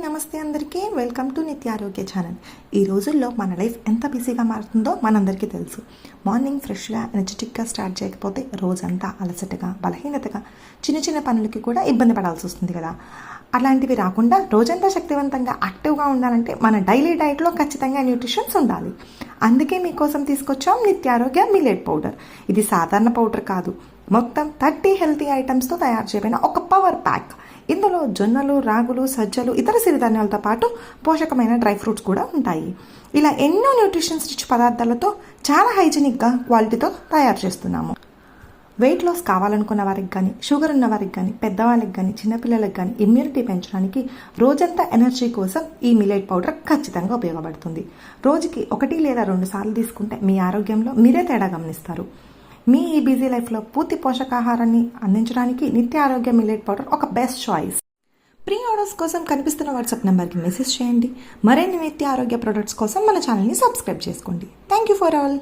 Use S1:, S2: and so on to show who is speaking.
S1: నమస్తే అందరికీ welcome to నిత్య ఆరోగ్య ఛానల్. ఈ రోజుల్లో మన లైఫ్ ఎంత బిజీగా మారుతుందో మనందరికీ తెలుసు. మార్నింగ్ ఫ్రెష్గా ఎనర్జెటిక్గా స్టార్ట్ చేయకపోతే రోజంతా అలసటగా బలహీనతగా చిన్న చిన్న పనులకి కూడా ఇబ్బంది పడాల్సి వస్తుంది కదా. అలాంటివి రాకుండా రోజంతా శక్తివంతంగా యాక్టివ్గా ఉండాలంటే మన డైలీ డైట్లో ఖచ్చితంగా న్యూట్రిషన్స్ ఉండాలి. అందుకే మీకోసం తీసుకొచ్చాం నిత్య ఆరోగ్య మిల్లెట్ పౌడర్. ఇది సాధారణ పౌడర్ కాదు, మొత్తం 30 హెల్తీ ఐటమ్స్తో తయారు చేయబడిన ఒక పవర్ ప్యాక్. ఇందులో జొన్నలు, రాగులు, సజ్జలు, ఇతర సిరిధాన్యాలతో పాటు పోషకమైన డ్రై ఫ్రూట్స్ కూడా ఉంటాయి. ఇలా ఎన్నో న్యూట్రిషన్స్ రిచ్ పదార్థాలతో చాలా హైజీనిక్గా క్వాలిటీతో తయారు చేస్తున్నాము. వెయిట్ లాస్ కావాలనుకున్న వారికి కానీ, షుగర్ ఉన్న వారికి కానీ, పెద్దవాళ్ళకి కానీ, చిన్నపిల్లలకు కానీ ఇమ్యూనిటీ పెంచడానికి రోజంతా ఎనర్జీ కోసం ఈ మిల్లెట్ పౌడర్ ఖచ్చితంగా ఉపయోగపడుతుంది. రోజుకి 1 లేదా 2 సార్లు తీసుకుంటే మీ ఆరోగ్యంలో మీరే తేడా గమనిస్తారు. మీ ఈ బిజీ లైఫ్లో పూర్తి పోషకాహారాన్ని అందించడానికి నిత్య ఆరోగ్య మిల్లెట్ పౌడర్ ఒక బెస్ట్ చాయిస్. ప్రీ ఆర్డర్స్ కోసం కనిపిస్తున్న వాట్సాప్ నెంబర్కి మెసేజ్ చేయండి. మరిన్ని నిత్య ఆరోగ్య ప్రొడక్ట్స్ కోసం మన ఛానల్ని సబ్స్క్రైబ్ చేసుకోండి. Thank you for all.